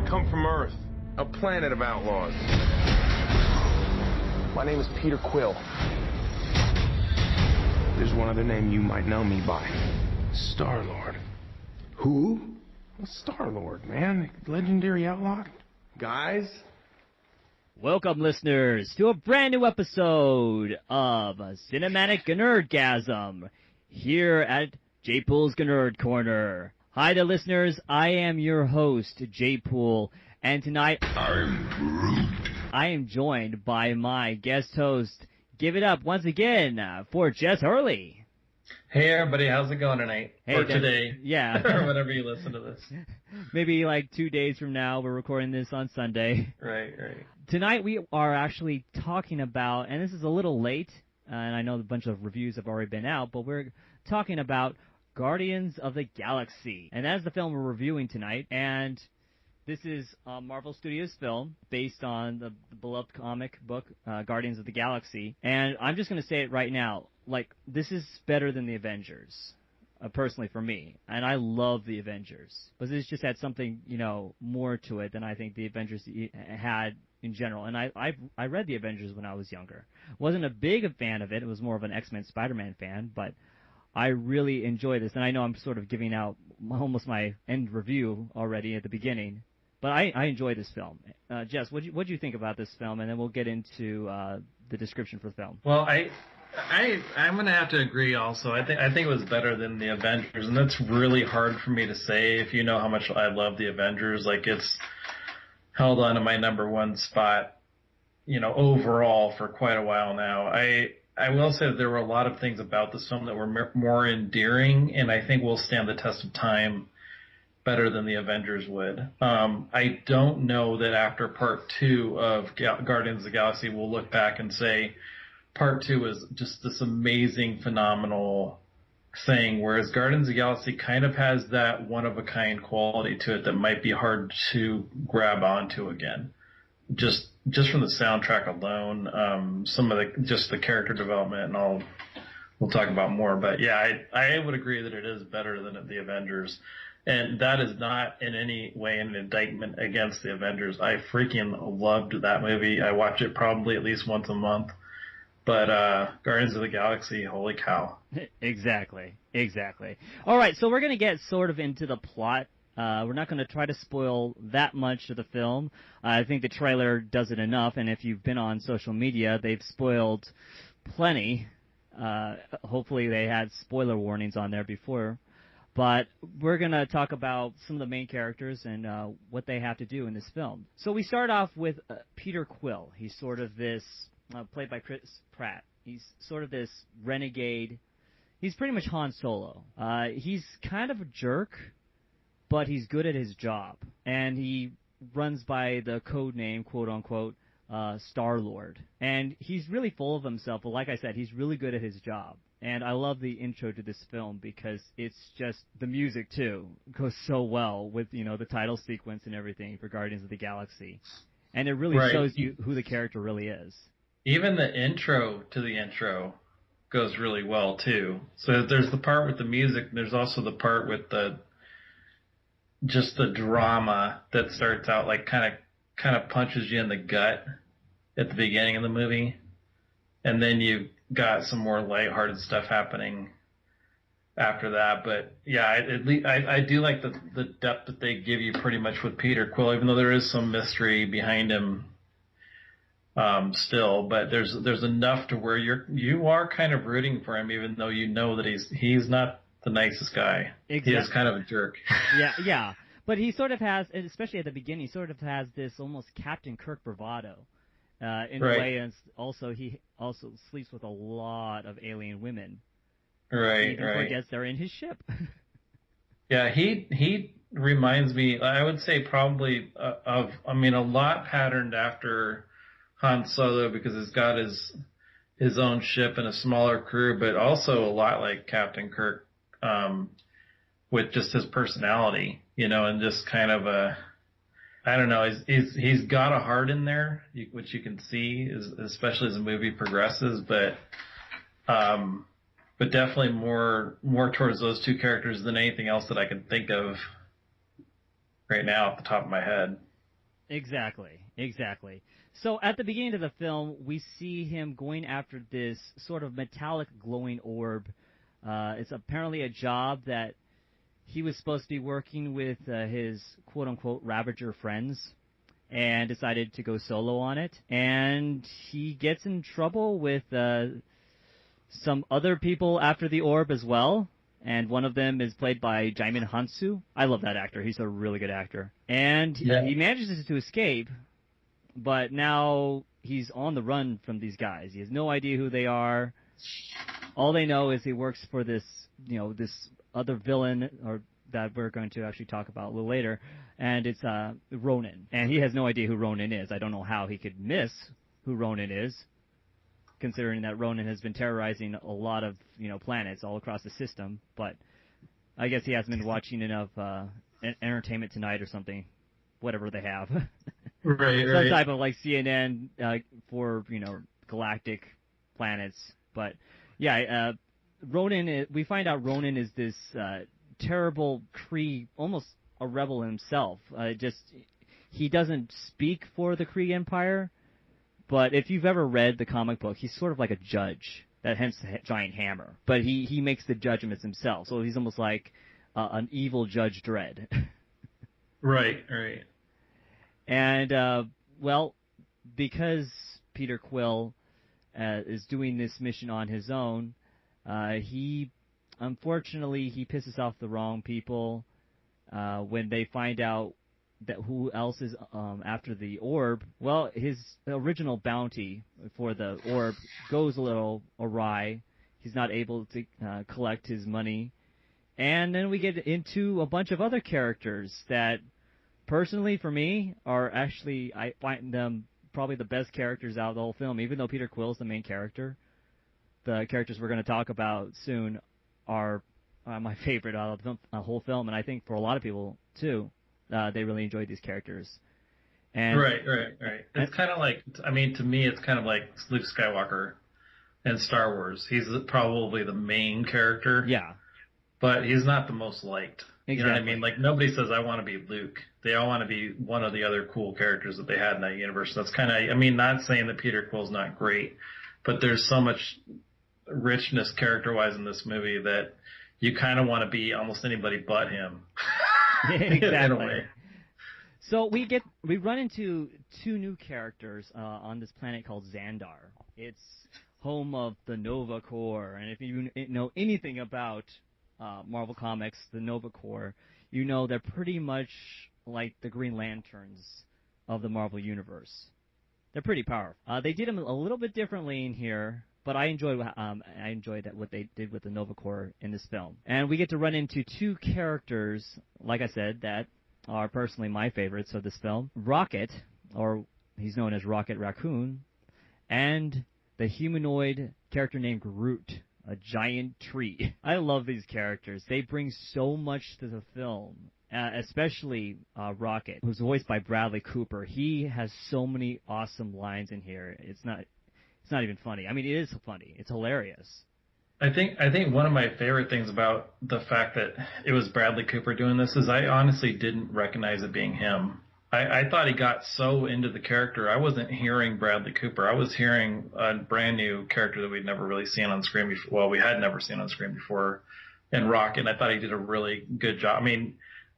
come from Earth, a planet of outlaws. My name is Peter Quill. There's one other name you might know me by. Star-Lord. Who? Well, Star-Lord, man. Legendary outlaw. Guys? Welcome, listeners, to a brand new episode of Cinematic GNERDgasm here at JPOOL's GNERD Corner. Hi there, listeners. I am your host, JPOOL, and tonight I'm Groot. I am joined by my guest host. Give it up once again for Jess Hurley. Hey everybody, how's it going tonight? Hey, or today. Yeah. Or whenever you listen to this. Maybe like 2 days from now. We're recording this on Sunday. Right. Tonight we are actually talking about, and this is a little late, and I know a bunch of reviews have already been out, but we're talking about Guardians of the Galaxy. And that's the film we're reviewing tonight, and this is a Marvel Studios film based on the beloved comic book, Guardians of the Galaxy. And I'm just going to say it right now, like, this is better than the Avengers, personally for me. And I love the Avengers. But this just had something, more to it than I think the Avengers had in general. And I read the Avengers when I was younger. Wasn't a big fan of it. It was more of an X-Men Spider-Man fan, but I really enjoy this. And I know I'm sort of giving out almost my end review already at the beginning. But I enjoy this film. Jess, what do you think about this film? And then we'll get into the description for the film. Well, I'm gonna have to agree. Also, I think it was better than the Avengers, and that's really hard for me to say. If you know how much I love the Avengers, like it's held on to my number one spot, overall for quite a while now. I will say that there were a lot of things about this film that were more endearing, and I think will stand the test of time better than the Avengers would. I don't know that after part 2 of Guardians of the Galaxy, we'll look back and say part 2 is just this amazing, phenomenal thing, whereas Guardians of the Galaxy kind of has that one-of-a-kind quality to it that might be hard to grab onto again. Just from the soundtrack alone, some of the character development, and we'll talk about more. But yeah, I would agree that it is better than the Avengers. And that is not in any way an indictment against the Avengers. I freaking loved that movie. I watch it probably at least once a month. But Guardians of the Galaxy, holy cow. Exactly. All right, so we're going to get sort of into the plot. We're not going to try to spoil that much of the film. I think the trailer does it enough, and if you've been on social media, they've spoiled plenty. Hopefully they had spoiler warnings on there before. But we're going to talk about some of the main characters and what they have to do in this film. So we start off with Peter Quill. He's sort of this, played by Chris Pratt. He's sort of this renegade. He's pretty much Han Solo. He's kind of a jerk, but he's good at his job. And he runs by the code name, quote-unquote, Star-Lord. And he's really full of himself. But like I said, he's really good at his job. And I love the intro to this film because it's just the music, too, goes so well with, the title sequence and everything for Guardians of the Galaxy. And it really shows you who the character really is. Even the intro to the intro goes really well, too. So there's the part with the music. There's also the part with the drama that starts out like kind of punches you in the gut at the beginning of the movie. And then you got some more lighthearted stuff happening after that. But yeah, I do like the depth that they give you pretty much with Peter Quill, even though there is some mystery behind him still. But there's enough to where you are kind of rooting for him, even though you know that he's not the nicest guy. Exactly. He is kind of a jerk. Yeah. But he sort of has, especially at the beginning, he sort of has this almost Captain Kirk bravado. In a way, and he also sleeps with a lot of alien women. Right, he even forgets they're in his ship. Yeah, he reminds me, I would say probably a lot patterned after Han Solo because he's got his own ship and a smaller crew, but also a lot like Captain Kirk with just his personality, and just kind of I don't know. He's got a heart in there, which you can see, especially as the movie progresses. But definitely more towards those two characters than anything else that I can think of right now off the top of my head. Exactly, exactly. So at the beginning of the film, we see him going after this sort of metallic glowing orb. It's apparently a job that he was supposed to be working with his quote-unquote Ravager friends, and decided to go solo on it. And he gets in trouble with some other people after the orb as well. And one of them is played by Jaimin Hansu. I love that actor. He's a really good actor. And he manages to escape, but now he's on the run from these guys. He has no idea who they are. All they know is he works for this, this other villain, or that we're going to actually talk about a little later, and it's Ronin. And he has no idea who Ronin is. I don't know how he could miss who Ronin is, considering that Ronin has been terrorizing a lot of planets all across the system. But I guess he hasn't been watching enough Entertainment Tonight or something, whatever they have. Right. Some type of like CNN for galactic planets. But yeah, Ronin. We find out Ronin is this terrible Kree, almost a rebel himself. He doesn't speak for the Kree Empire. But if you've ever read the comic book, he's sort of like a judge, hence the giant hammer. But he makes the judgments himself, so he's almost like an evil Judge Dredd. Right. And, because Peter Quill is doing this mission on his own, unfortunately, he pisses off the wrong people when they find out that who else is after the orb. Well, his original bounty for the orb goes a little awry. He's not able to collect his money. And then we get into a bunch of other characters that, personally, for me, are actually, I find them probably the best characters out of the whole film. Even though Peter Quill's the main character, the characters we're going to talk about soon are my favorite out of the whole film, and I think for a lot of people, too. They really enjoyed these characters. And Right. It's kind of like, to me, it's kind of like Luke Skywalker in Star Wars. He's probably the main character. Yeah. But he's not the most liked. Exactly. You know what I mean? Like, nobody says, I want to be Luke. They all want to be one of the other cool characters that they had in that universe. That's kind of, not saying that Peter Quill's not great, but there's so much richness character-wise in this movie that you kind of want to be almost anybody but him. Exactly. So we run into two new characters on this planet called Xandar. It's home of the Nova Corps, and if you know anything about Marvel Comics, the Nova Corps, they're pretty much like the Green Lanterns of the Marvel Universe. They're pretty powerful. They did them a little bit differently in here, but I enjoyed what they did with the Nova Corps in this film. And we get to run into two characters, like I said, that are personally my favorites of this film. Rocket, or he's known as Rocket Raccoon, and the humanoid character named Groot, a giant tree. I love these characters. They bring so much to the film, especially Rocket, who's voiced by Bradley Cooper. He has so many awesome lines in here. It's not even funny. It is funny. It's hilarious. I think one of my favorite things about the fact that it was Bradley Cooper doing this is I honestly didn't recognize it being him. I thought he got so into the character, I wasn't hearing Bradley Cooper. I was hearing a brand new character that we'd never really seen on screen before. Well, we had never seen on screen before in Rocket, and I thought he did a really good job.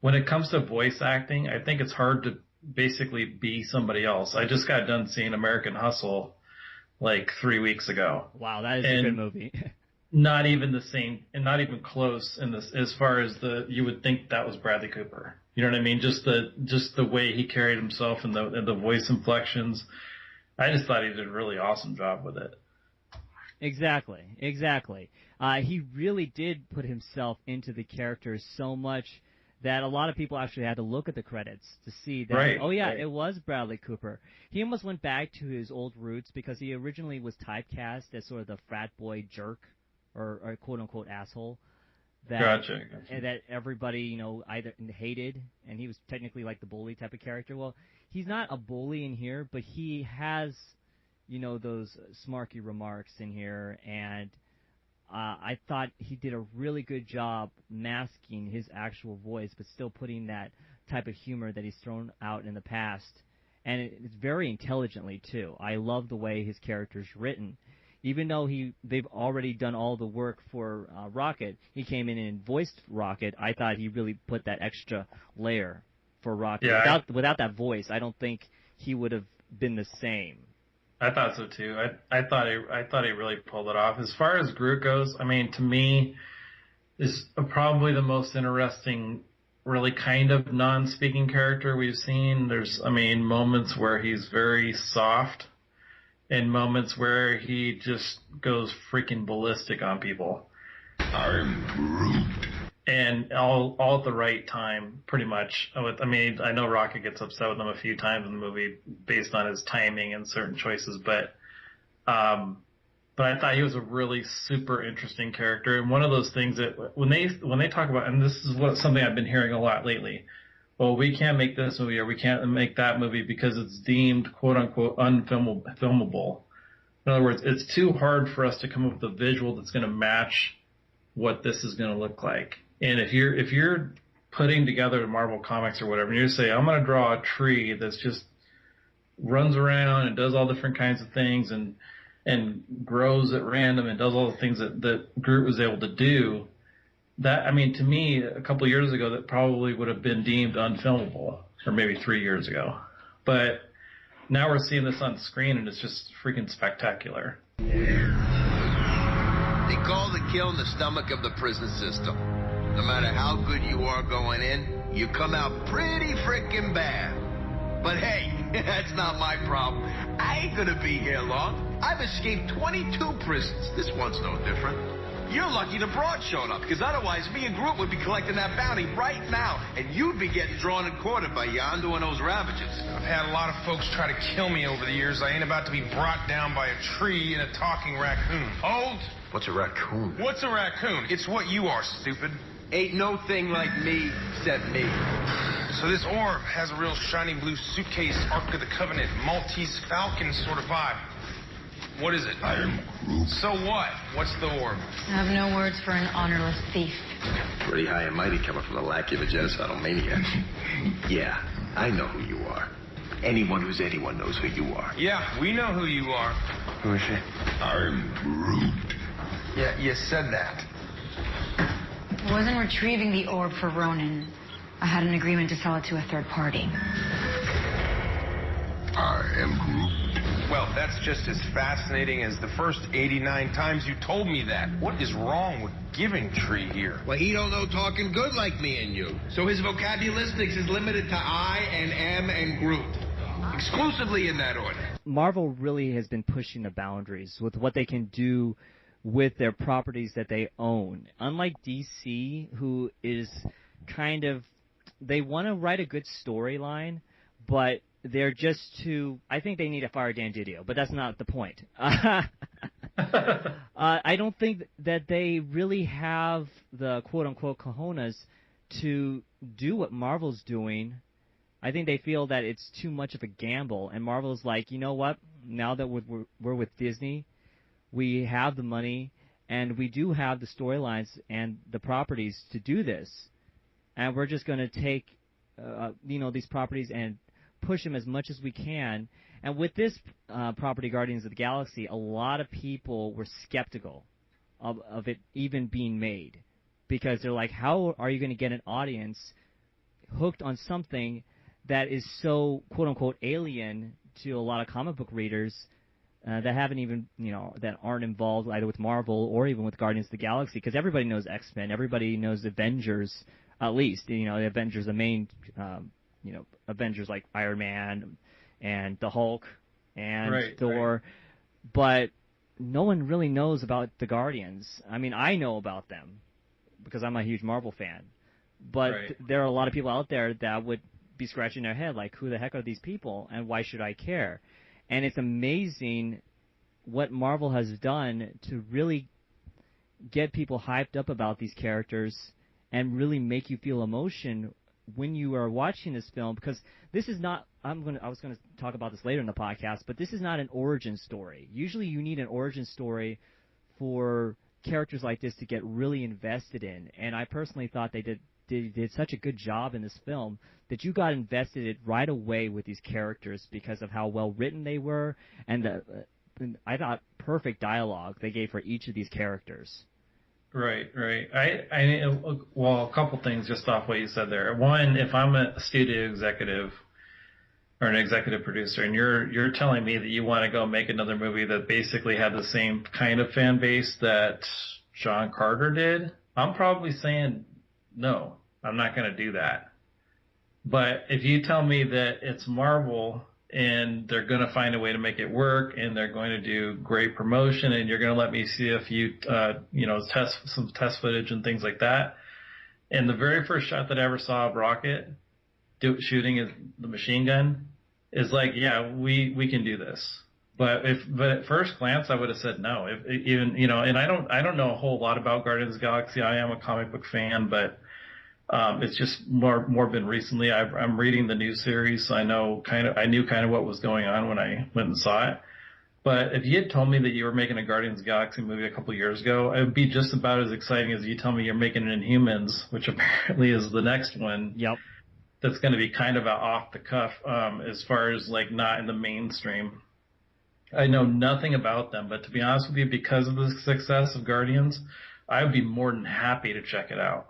When it comes to voice acting, I think it's hard to basically be somebody else. I just got done seeing American Hustle like 3 weeks ago. Wow, that is a good movie. Not even the same, and not even close in this, as far as you would think that was Bradley Cooper. You know what I mean? Just the way he carried himself and the voice inflections. I just thought he did a really awesome job with it. Exactly. He really did put himself into the character so much that a lot of people actually had to look at the credits to see that, it was Bradley Cooper. He almost went back to his old roots because he originally was typecast as sort of the frat boy jerk or quote-unquote asshole that everybody, either hated, and he was technically like the bully type of character. Well, he's not a bully in here, but he has, those smarky remarks in here, and I thought he did a really good job masking his actual voice, but still putting that type of humor that he's thrown out in the past. and it's very intelligently too. I love the way his character's written. Even though they've already done all the work for Rocket, he came in and voiced Rocket. I thought he really put that extra layer for Rocket. Yeah, Without that voice, I don't think he would have been the same. I thought so too. I thought he really pulled it off. As far as Groot goes, I mean, to me, is probably the most interesting, really kind of non-speaking character we've seen. There's, I mean, moments where he's very soft, and moments where he just goes freaking ballistic on people. I'm Groot. And all at the right time, pretty much. I mean, I know Rocket gets upset with him a few times in the movie based on his timing and certain choices, but I thought he was a really super interesting character. And one of those things that when they talk about, and this is something I've been hearing a lot lately, well, we can't make this movie or we can't make that movie because it's deemed quote unquote unfilmable. In other words, it's too hard for us to come up with a visual that's going to match what this is going to look like. And if you're putting together Marvel Comics or whatever, and you say, I'm going to draw a tree that's just runs around and does all different kinds of things and grows at random and does all the things that Groot was able to do, that, I mean, to me, a couple of years ago, that probably would have been deemed unfilmable, or maybe 3 years ago. But now we're seeing this on screen, and it's just freaking spectacular. They call the kill in the stomach of the prison system. No matter how good you are going in, you come out pretty frickin' bad. But hey, that's not my problem. I ain't gonna be here long. I've escaped 22 prisons. This one's no different. You're lucky the Broad showed up, because otherwise me and Groot would be collecting that bounty right now, and you'd be getting drawn and quartered by Yondu and those Ravagers. I've had a lot of folks try to kill me over the years. I ain't about to be brought down by a tree and a talking raccoon. Hold! What's a raccoon? What's a raccoon? It's what you are, stupid. Ain't no thing like me except me. So this orb has a real shiny blue suitcase, Ark of the Covenant, Maltese Falcon sort of vibe. What is it? I am Groot. So what? What's the orb? I have no words for an honorless thief. Pretty high and mighty coming from the lackey of a genocidal maniac. Yeah, I know who you are. Anyone who's anyone knows who you are. Yeah, we know who you are. Who is she? I'm Groot. Yeah, you said that. I wasn't retrieving the orb for Ronan. I had an agreement to sell it to a third party. I am Groot. Well, that's just as fascinating as the first 89 times you told me that. What is wrong with Giving Tree here? Well, he don't know talking good like me and you. So his vocabularistics is limited to I and am and Groot. Exclusively in that order. Marvel really has been pushing the boundaries with what they can do with their properties that they own. Unlike DC, who is kind of, they want to write a good storyline, but they're just too, I think they need to fire Dan Didio, but that's not the point. I don't think that they really have the quote-unquote cojones to do what Marvel's doing. I think they feel that it's too much of a gamble, and Marvel's like, you know what, now that we're with Disney, we have the money, and we do have the storylines and the properties to do this. And we're just going to take, these properties and push them as much as we can. And with this property, Guardians of the Galaxy, a lot of people were skeptical of it even being made. Because they're like, how are you going to get an audience hooked on something that is so, quote-unquote, alien to a lot of comic book readers that haven't even, that aren't involved either with Marvel or even with Guardians of the Galaxy, because everybody knows X-Men, everybody knows Avengers, at least, the Avengers, the main, Avengers like Iron Man and the Hulk and Thor, right. But no one really knows about the Guardians. I mean, I know about them because I'm a huge Marvel fan, but there are a lot of people out there that would be scratching their head like, who the heck are these people and why should I care? And it's amazing what Marvel has done to really get people hyped up about these characters and really make you feel emotion when you are watching this film, because this is not, I was going to talk about this later in the podcast, but this is not an origin story. Usually you need an origin story for characters like this to get really invested in, and I personally thought they did did such a good job in this film that you got invested right away with these characters because of how well written they were, and I thought perfect dialogue they gave for each of these characters. Right. Well, a couple things just off what you said there. One, if I'm a studio executive or an executive producer, and you're telling me that you want to go make another movie that basically had the same kind of fan base that John Carter did, I'm probably saying no, I'm not going to do that. But if you tell me that it's Marvel and they're going to find a way to make it work, and they're going to do great promotion, and you're going to let me see a few, some test footage and things like that. And the very first shot that I ever saw of Rocket shooting the machine gun is like, yeah, we can do this. But at first glance, I would have said no. And I don't know a whole lot about Guardians of the Galaxy. I am a comic book fan, but it's just more been recently. I'm reading the new series, so I knew kind of what was going on when I went and saw it. But if you had told me that you were making a Guardians of the Galaxy movie a couple of years ago, it would be just about as exciting as you tell me you're making an Inhumans, which apparently is the next one. Yep. That's going to be kind of off the cuff, as far as like not in the mainstream. I know nothing about them, but to be honest with you, because of the success of Guardians, I would be more than happy to check it out.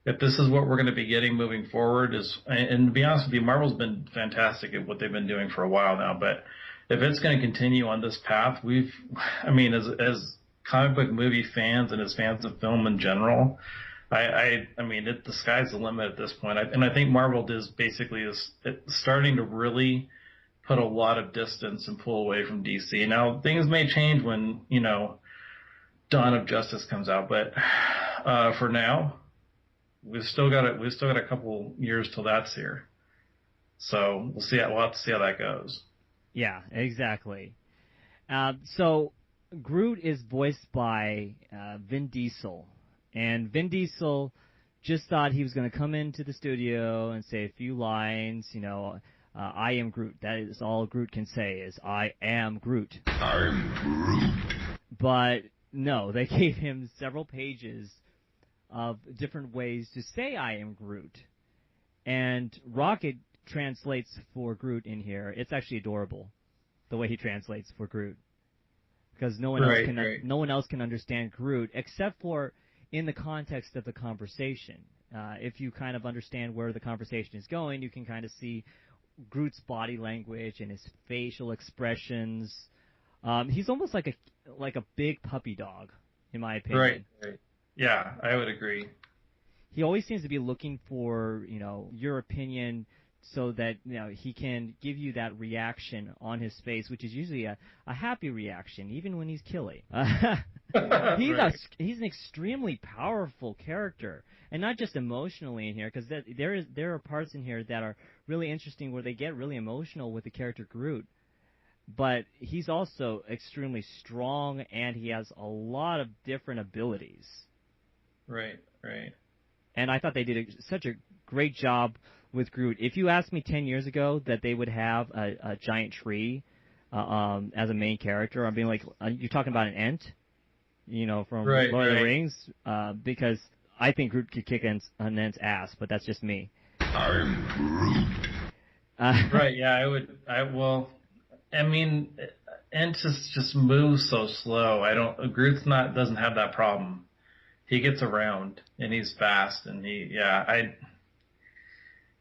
If this is what we're going to be getting moving forward, and to be honest with you, Marvel's been fantastic at what they've been doing for a while now, but if it's going to continue on this path, as comic book movie fans and as fans of film in general, the sky's the limit at this point. And I think Marvel is starting to really put a lot of distance and pull away from DC. Now, things may change when, Dawn of Justice comes out, but for now, we've still got a couple years till that's here. So we'll have to see how that goes. Yeah, exactly. So Groot is voiced by Vin Diesel. And Vin Diesel just thought he was going to come into the studio and say a few lines, I am Groot. That is all Groot can say is, I am Groot. I'm Groot. But no, they gave him several pages of different ways to say I am Groot. And Rocket translates for Groot in here. It's actually adorable, the way he translates for Groot. Because no one else can understand Groot except for in the context of the conversation. If you kind of understand where the conversation is going, you can kind of see Groot's body language and his facial expressions. He's almost like a big puppy dog, in my opinion. Right. Yeah, I would agree. He always seems to be looking for, your opinion so that, he can give you that reaction on his face, which is usually a happy reaction, even when he's killing. He's an extremely powerful character, and not just emotionally in here, because there are parts in here that are really interesting where they get really emotional with the character Groot. But he's also extremely strong, and he has a lot of different abilities. Right. And I thought they did such a great job with Groot. If you asked me 10 years ago that they would have a giant tree as a main character, I'm being like, you're talking about an Ent? From Lord of the Rings? Because I think Groot could kick an Ent's ass, but that's just me. I'm Groot. Right, yeah, I would. Ent just moves so slow. Doesn't have that problem. He gets around and he's fast, and I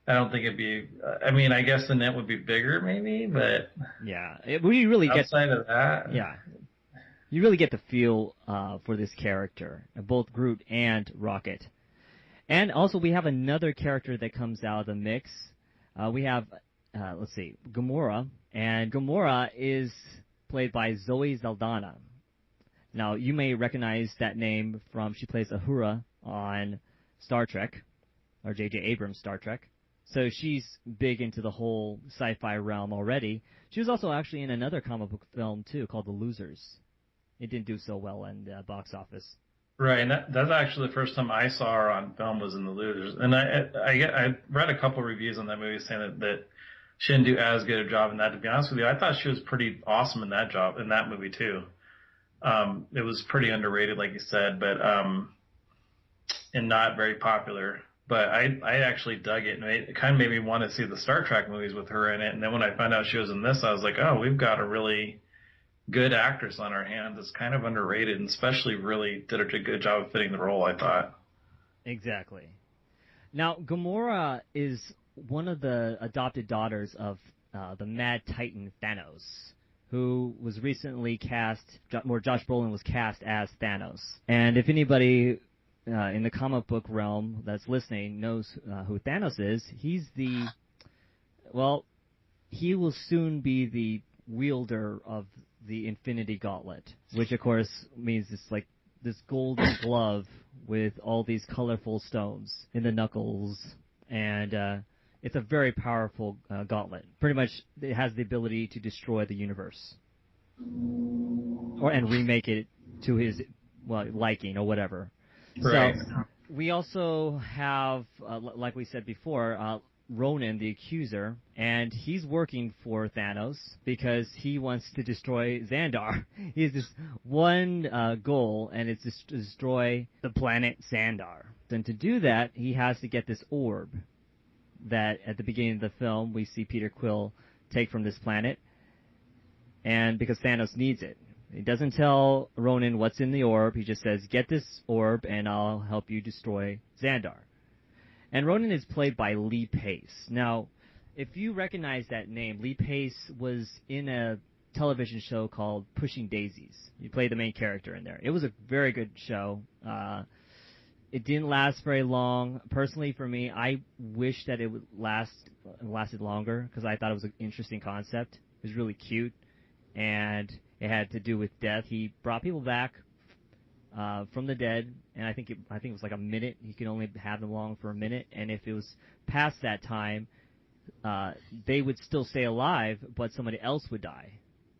don't think it'd be. I guess the net would be bigger, maybe, but yeah, we really outside of that, yeah, you really get the feel for this character, both Groot and Rocket, and also we have another character that comes out of the mix. We have, Gamora, and Gamora is played by Zoe Saldana. Now, you may recognize that name from, she plays Uhura on Star Trek, or J.J. Abrams' Star Trek. So she's big into the whole sci-fi realm already. She was also actually in another comic book film, too, called The Losers. It didn't do so well in the box office. Right, and that's actually the first time I saw her on film was in The Losers. And I read a couple reviews on that movie saying that she didn't do as good a job in that. To be honest with you, I thought she was pretty awesome in that movie, too. It was pretty underrated, like you said, but and not very popular. But I actually dug it, and it kind of made me want to see the Star Trek movies with her in it. And then when I found out she was in this, I was like, oh, we've got a really good actress on our hands. It's kind of underrated, and especially really did a good job of fitting the role, I thought. Exactly. Now, Gamora is one of the adopted daughters of the Mad Titan Thanos, who was recently cast, where Josh Brolin was cast as Thanos. And if anybody in the comic book realm that's listening knows who Thanos is, he will soon be the wielder of the Infinity Gauntlet, which of course means it's like this golden glove with all these colorful stones in the knuckles, and it's a very powerful gauntlet. Pretty much, it has the ability to destroy the universe, and remake it to his liking or whatever. Right. So we also have, like we said before, Ronan the Accuser, and he's working for Thanos because he wants to destroy Xandar. He has this one goal, and it's to destroy the planet Xandar. Then to do that, he has to get this orb that at the beginning of the film we see Peter Quill take from this planet, and because Thanos needs it. He doesn't tell Ronan what's in the orb. He just says, get this orb and I'll help you destroy Xandar. And Ronan is played by Lee Pace. Now, if you recognize that name, Lee Pace was in a television show called Pushing Daisies. He played the main character in there. It was a very good show. It didn't last very long. Personally, for me, I wish that it would lasted longer because I thought it was an interesting concept. It was really cute, and it had to do with death. He brought people back from the dead, and I think it was like a minute. He could only have them along for a minute, and if it was past that time, they would still stay alive, but somebody else would die.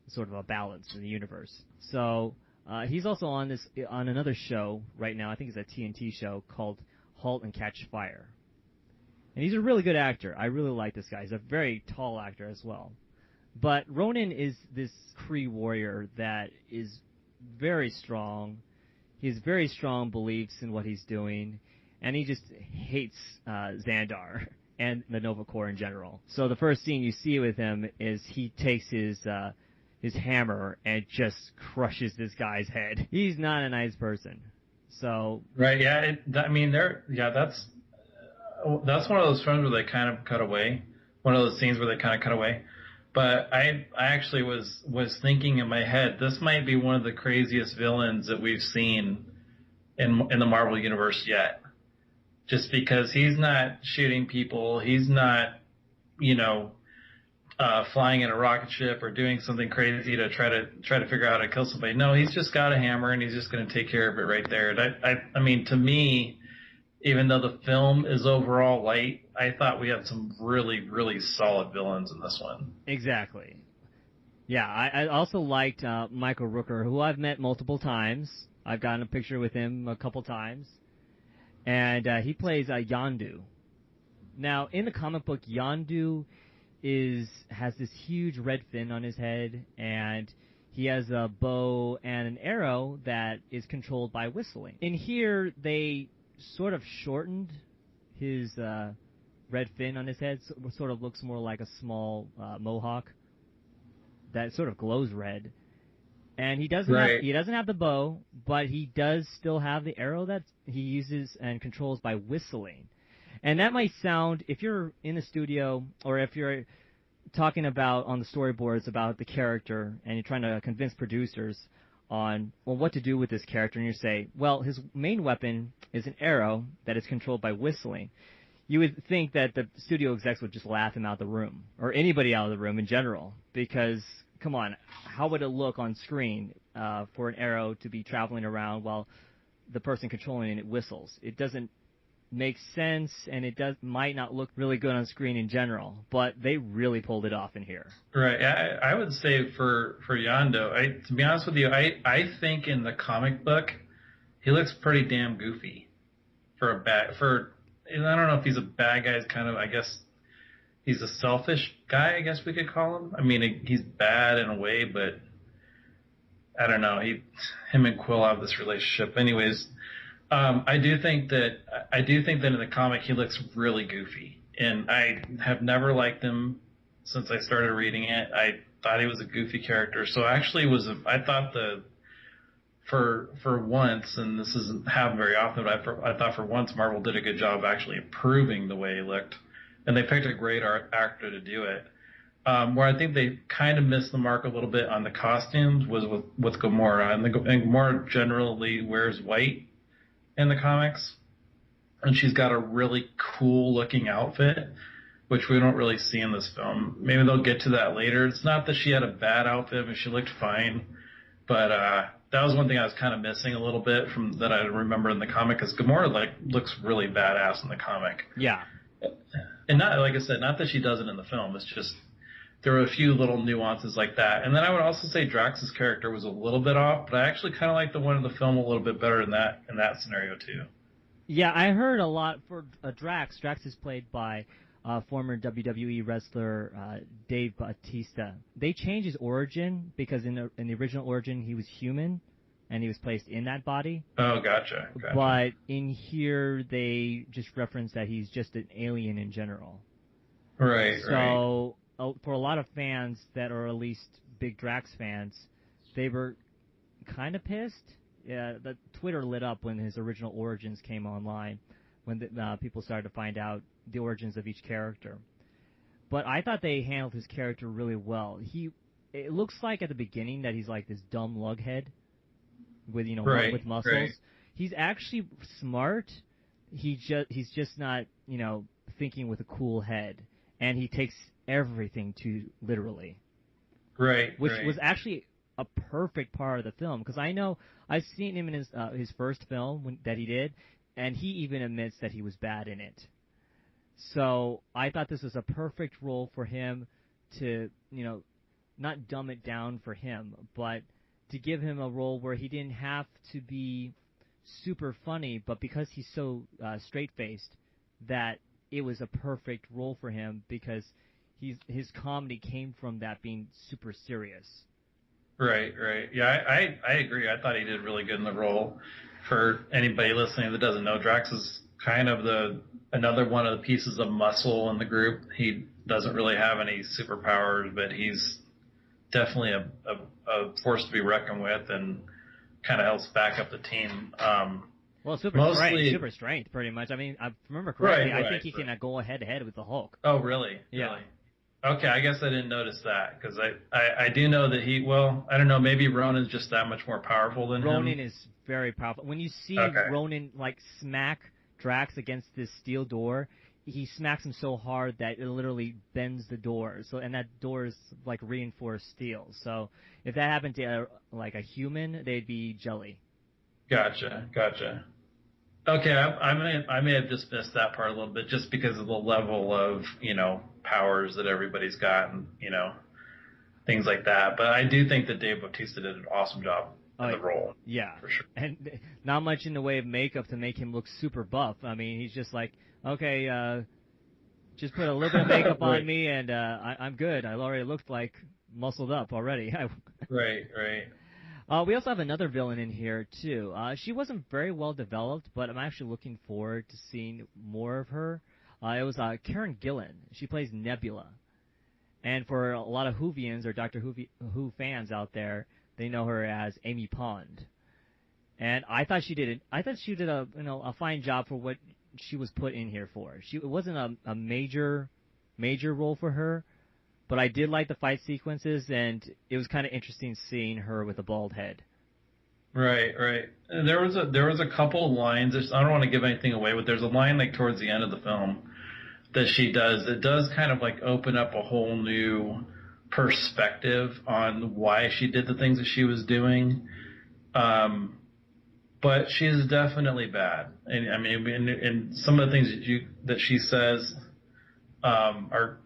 Sort of a balance in the universe. So he's also on another show right now. I think it's a TNT show called *Halt and Catch Fire*, and he's a really good actor. I really like this guy. He's a very tall actor as well. But Ronan is this Kree warrior that is very strong. He has very strong beliefs in what he's doing, and he just hates Xandar and the Nova Corps in general. So the first scene you see with him is he takes his hammer and just crushes this guy's head. He's not a nice person. So right, yeah. That's one of those films where they kind of cut away. One of those scenes where they kind of cut away. But I actually was thinking in my head, this might be one of the craziest villains that we've seen in the Marvel Universe yet. Just because he's not shooting people, he's not, flying in a rocket ship or doing something crazy to try to figure out how to kill somebody. No, he's just got a hammer and he's just going to take care of it right there. And I mean, to me, even though the film is overall light, I thought we had some really, really solid villains in this one. Exactly. Yeah, I also liked Michael Rooker, who I've met multiple times. I've gotten a picture with him a couple times. And he plays Yondu. Now, in the comic book, Yondu has this huge red fin on his head, and he has a bow and an arrow that is controlled by whistling. In here, they sort of shortened his red fin on his head, so it sort of looks more like a small mohawk that sort of glows red. And he doesn't have the bow, but he does still have the arrow that he uses and controls by whistling. And that might sound, if you're in the studio or if you're talking about on the storyboards about the character and you're trying to convince producers on what to do with this character, and you say, well, his main weapon is an arrow that is controlled by whistling, you would think that the studio execs would just laugh him out of the room, or anybody out of the room in general, because, come on, how would it look on screen for an arrow to be traveling around while the person controlling it whistles? It doesn't make sense, and it might not look really good on screen in general, but they really pulled it off in here. Right. I would say for Yondu, to be honest with you, I think in the comic book he looks pretty damn goofy I don't know if he's a bad guy. He's kind of, I guess, he's a selfish guy, I guess we could call him. I mean, he's bad in a way, but I don't know. Him and Quill have this relationship. Anyways, I do think that in the comic he looks really goofy, and I have never liked him since I started reading it. I thought he was a goofy character, so actually I thought for once, and this doesn't happen very often, but I thought for once Marvel did a good job of actually improving the way he looked, and they picked a great actor to do it. Where I think they kind of missed the mark a little bit on the costumes was with Gamora, and Gamora generally wears white in the comics, and she's got a really cool looking outfit, which we don't really see in this film. Maybe they'll get to that later. It's not that she had a bad outfit, but she looked fine. But that was one thing I was kind of missing a little bit from that I remember in the comic, because Gamora looks really badass in the comic. Yeah. And not, like I said, not that she doesn't in the film. It's just there were a few little nuances like that. And then I would also say Drax's character was a little bit off, but I actually kind of like the one in the film a little bit better in that scenario too. Yeah, I heard a lot for Drax. Drax is played by former WWE wrestler Dave Bautista. They changed his origin because in the original origin he was human, and he was placed in that body. Oh, gotcha. But in here they just reference that he's just an alien in general. Right. So for a lot of fans that are at least big Drax fans, they were kind of pissed. Yeah, the Twitter lit up when his original origins came online, when people started to find out the origins of each character. But I thought they handled his character really well. It looks like at the beginning that he's like this dumb lughead with with muscles. Right. He's actually smart. He's just not thinking with a cool head, and he takes everything too literally. Right. Which was actually a perfect part of the film, because I know I've seen him in his first film that he did, and he even admits that he was bad in it. So I thought this was a perfect role for him to, not dumb it down for him, but to give him a role where he didn't have to be super funny, but because he's so straight-faced, that it was a perfect role for him, because his comedy came from that being super serious. Right. Yeah, I agree. I thought he did really good in the role. For anybody listening that doesn't know, Drax is kind of another one of the pieces of muscle in the group. He doesn't really have any superpowers, but he's definitely a force to be reckoned with, and kind of helps back up the team. Well, super strength, pretty much. I mean, I remember correctly. I think he can go head-to-head with the Hulk. Oh, really? Yeah. Really? Okay, I guess I didn't notice that, because I do know that I don't know, maybe Ronan's just that much more powerful than him. Ronan is very powerful. When you see Ronan smack Drax against this steel door, he smacks him so hard that it literally bends the door. And that door is like reinforced steel. So if that happened to a human, they'd be jelly. Gotcha. Okay, I may have just missed that part a little bit, just because of the level of powers that everybody's got, and things like that. But I do think that Dave Bautista did an awesome job in the role. Yeah, for sure. And not much in the way of makeup to make him look super buff. I mean, he's just like, okay, just put a little bit of makeup on me, and I'm good. I already looked like muscled up already. Right. We also have another villain in here, too. She wasn't very well developed, but I'm actually looking forward to seeing more of her. It was Karen Gillan. She plays Nebula. And for a lot of Whovians or Doctor Who fans out there, they know her as Amy Pond. And I thought she did a fine job for what she was put in here for. It wasn't a major role for her, but I did like the fight sequences, and it was kind of interesting seeing her with a bald head. Right. And there was a couple of lines. I don't want to give anything away, but there's a line towards the end of the film that she does. It does kind of open up a whole new perspective on why she did the things that she was doing. But she's definitely bad, and I mean, and some of the things that she says are.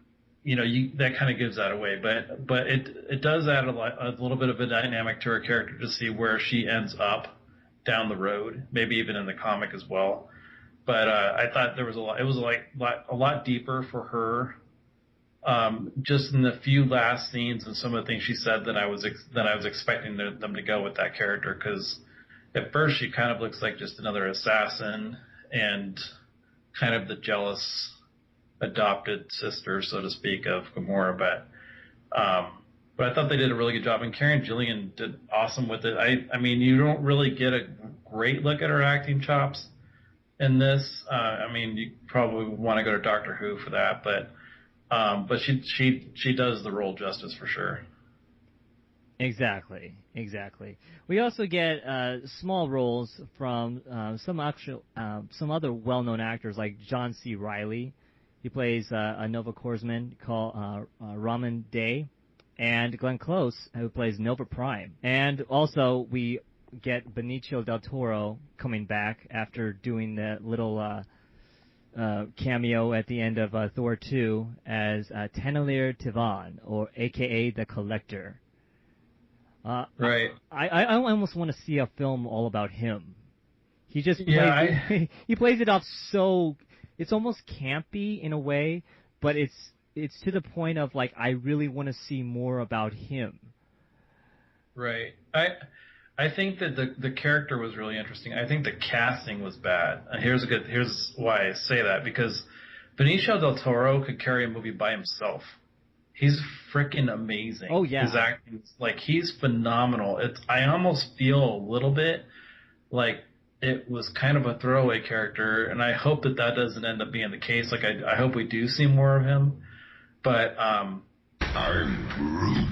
That kind of gives that away, but it does add a little bit of a dynamic to her character to see where she ends up down the road, maybe even in the comic as well. But I thought there was a lot. It was a lot deeper for her, just in the few last scenes and some of the things she said than I was expecting them to go with that character, because at first she kind of looks like just another assassin and kind of the jealous adopted sister, so to speak, of Gamora. But I thought they did a really good job, and Karen Gillian did awesome with it. I mean, you don't really get a great look at her acting chops in this. I mean, you probably want to go to Doctor Who for that, but she does the role justice for sure. Exactly. We also get small roles from some other well-known actors like John C. Reilly. He plays a Nova Corpsman called Raman Day, and Glenn Close, who plays Nova Prime. And also we get Benicio del Toro coming back after doing the little cameo at the end of Thor 2 as Tenalir Tivan, or a.k.a. the Collector. Right. I almost want to see a film all about him. He just plays he plays it off so it's almost campy in a way, but it's to the point of like I really want to see more about him. Right. I think that the character was really interesting. I think the casting was bad. And here's why I say that, because Benicio del Toro could carry a movie by himself. He's freaking amazing. Oh yeah. His acting, like, he's phenomenal. I almost feel a little bit like it was kind of a throwaway character, and I hope that doesn't end up being the case. Like, I hope we do see more of him. But I'm Groot.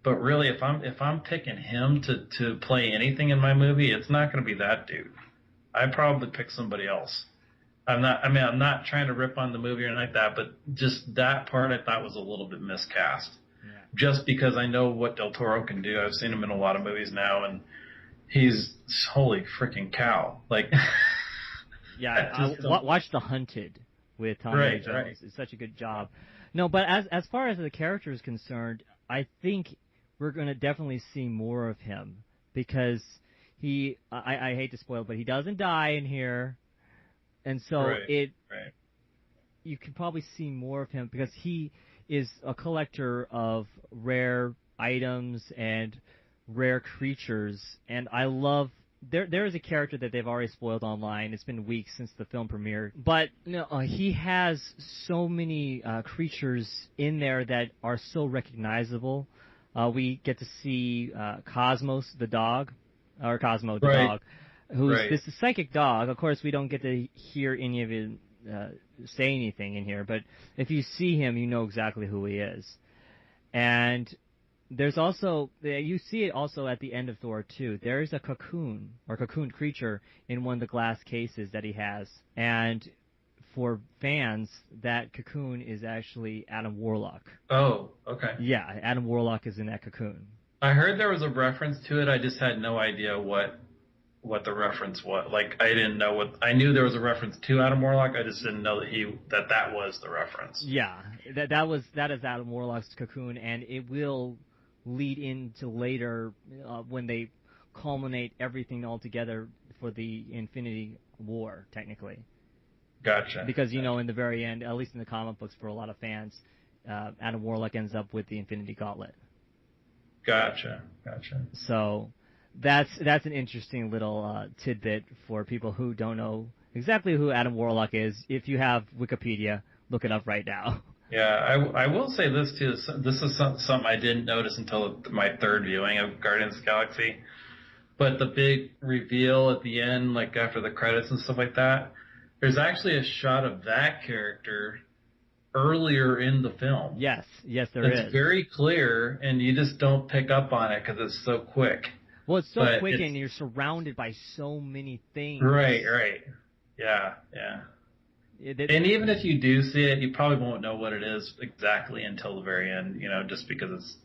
But really, if I'm picking him to play anything in my movie, it's not going to be that dude. I'd probably pick somebody else. I'm not trying to rip on the movie or anything like that, but just that part I thought was a little bit miscast. Yeah. Just because I know what Del Toro can do. I've seen him in a lot of movies now, and he's holy freaking cow. Like, yeah, watch The Hunted with Tommy Lee Jones. Right. It's such a good job. No, but as far as the character is concerned, I think we're going to definitely see more of him, because I hate to spoil it, but he doesn't die in here. And so you can probably see more of him, because he is a collector of rare items and rare creatures. And I love there is a character that they've already spoiled online. It's been weeks since the film premiered, but he has so many creatures in there that are so recognizable. We get to see Cosmos the dog, or Cosmo the dog. Who's this psychic dog? Of course, we don't get to hear any of him say anything in here, but if you see him, you know exactly who he is. And there's also, you see it also at the end of Thor 2. There is a cocoon, or cocoon creature, in one of the glass cases that he has. And for fans, that cocoon is actually Adam Warlock. Oh, okay. Yeah, Adam Warlock is in that cocoon. I heard there was a reference to it. I just had no idea what the reference was. Like, I didn't know I knew there was a reference to Adam Warlock. I just didn't know that was the reference. Yeah, that is Adam Warlock's cocoon, and it will lead into later when they culminate everything all together for the Infinity War, technically. Gotcha. Because, in the very end, at least in the comic books for a lot of fans, Adam Warlock ends up with the Infinity Gauntlet. Gotcha. So that's an interesting little tidbit for people who don't know exactly who Adam Warlock is. If you have Wikipedia, look it up right now. Yeah, I will say this too. This is something I didn't notice until my third viewing of Guardians of the Galaxy. But the big reveal at the end, like after the credits and stuff like that, there's actually a shot of that character earlier in the film. Yes, there is. It's very clear, and you just don't pick up on it because it's so quick. Well, it's so quick, and you're surrounded by so many things. Right. Yeah. And even if you do see it, you probably won't know what it is exactly until the very end, just because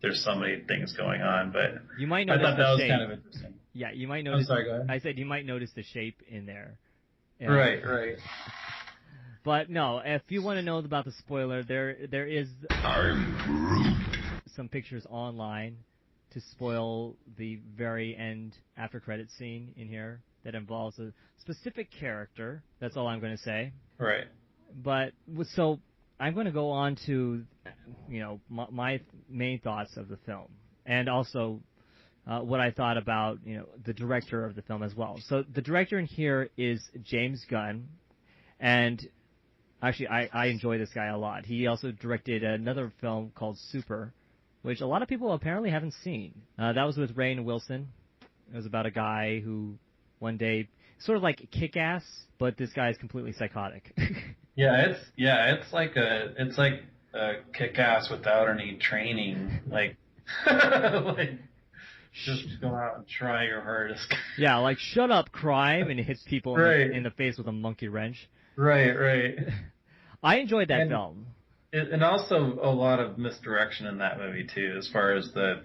there's so many things going on. But you might notice I thought that was kind of interesting. Yeah, you might notice. I'm sorry, go ahead. I said you might notice the shape in there. Right. But no, if you want to know about the spoiler, there is I'm Groot. some pictures online to spoil the very end after credit scene in here that involves a specific character. That's all I'm going to say. Right. But so I'm going to go on to my main thoughts of the film, and also what I thought about the director of the film as well. So the director in here is James Gunn, and actually I enjoy this guy a lot. He also directed another film called Super, which a lot of people apparently haven't seen. That was with Rainn Wilson. It was about a guy who one day, sort of like Kick-Ass, but this guy is completely psychotic. It's like a Kick-Ass without any training, like like just go out and try your hardest. Yeah, like shut up, crime, and it hits people in the face with a monkey wrench. Right. I enjoyed that film. And also a lot of misdirection in that movie too, as far as the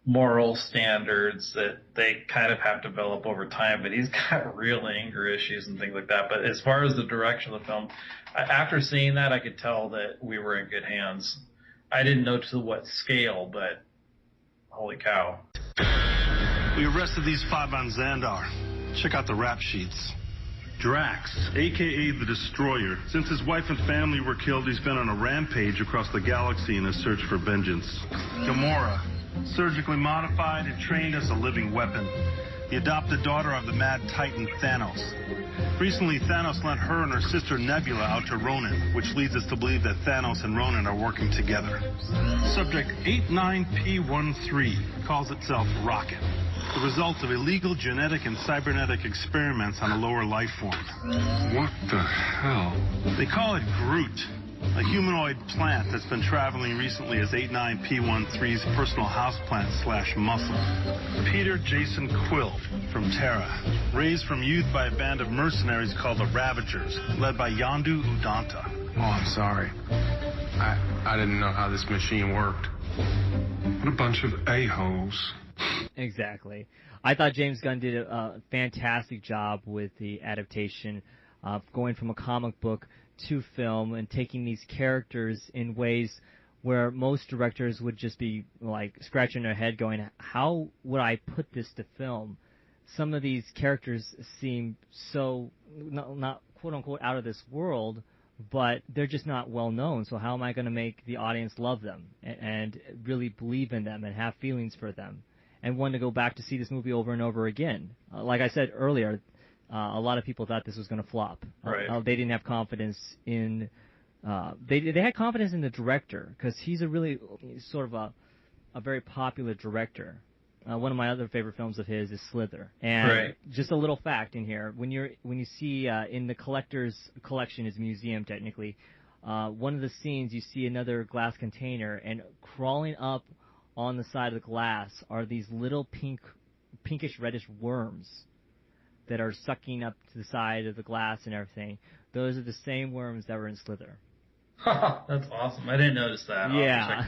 moral standards that they kind of have to develop over time. But he's got real anger issues and things like that. But as far as the direction of the film, after seeing that, I could tell that we were in good hands. I didn't know to what scale, but holy cow. We arrested these 5 on Xandar. Check out the rap sheets. Drax, a.k.a. the Destroyer. Since his wife and family were killed, he's been on a rampage across the galaxy in his search for vengeance. Gamora, surgically modified and trained as a living weapon. The adopted daughter of the mad titan Thanos. Recently, Thanos lent her and her sister Nebula out to Ronan, which leads us to believe that Thanos and Ronan are working together. Subject 89P13 calls itself Rocket, the result of illegal genetic and cybernetic experiments on a lower life form. What the hell? They call it Groot, a humanoid plant that's been traveling recently as 89P13's personal houseplant / muscle. Peter Jason Quill from Terra, raised from youth by a band of mercenaries called the Ravagers, led by Yondu Udanta. Oh, I'm sorry. I didn't know how this machine worked. What a bunch of a-holes. Exactly. I thought James Gunn did a fantastic job with the adaptation of going from a comic book to film and taking these characters in ways where most directors would just be like scratching their head going, how would I put this to film? Some of these characters seem so not quote unquote out of this world, but they're just not well known. So how am I going to make the audience love them and really believe in them and have feelings for them and want to go back to see this movie over and over again? Like I said earlier, a lot of people thought this was going to flop. Right. They didn't have confidence in. They had confidence in the director because he's a really sort of a very popular director. One of my other favorite films of his is Slither. And just a little fact in here: when you see in the collector's collection, his museum technically, one of the scenes you see another glass container, and crawling up on the side of the glass are these little pinkish reddish worms that are sucking up to the side of the glass and everything. Those are the same worms that were in Slither. That's awesome. I didn't notice that. Yeah.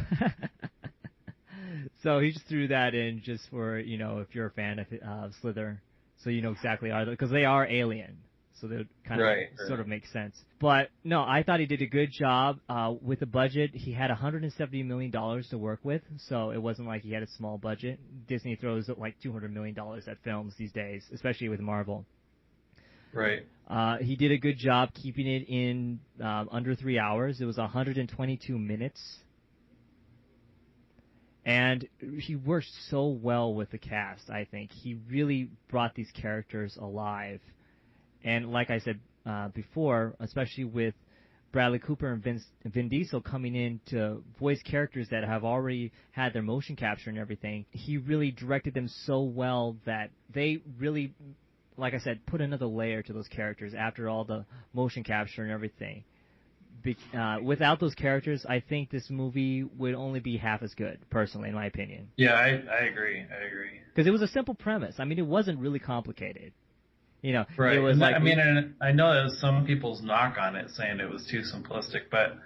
So he just threw that in just for, if you're a fan of Slither, so you know exactly because they are alien. So that kind of sort of makes sense. But no, I thought he did a good job with the budget. He had $170 million to work with, so it wasn't like he had a small budget. Disney throws like $200 million at films these days, especially with Marvel. Right. He did a good job keeping it in under 3 hours. It was 122 minutes. And he worked so well with the cast, I think. He really brought these characters alive. And like I said before, especially with Bradley Cooper and Vin Diesel coming in to voice characters that have already had their motion capture and everything, he really directed them so well that they really, like I said, put another layer to those characters after all the motion capture and everything. Without those characters, I think this movie would only be half as good, personally, in my opinion. Yeah, I agree. Because it was a simple premise. I mean, it wasn't really complicated. Right. It was and I know that was some people's knock on it, saying it was too simplistic, but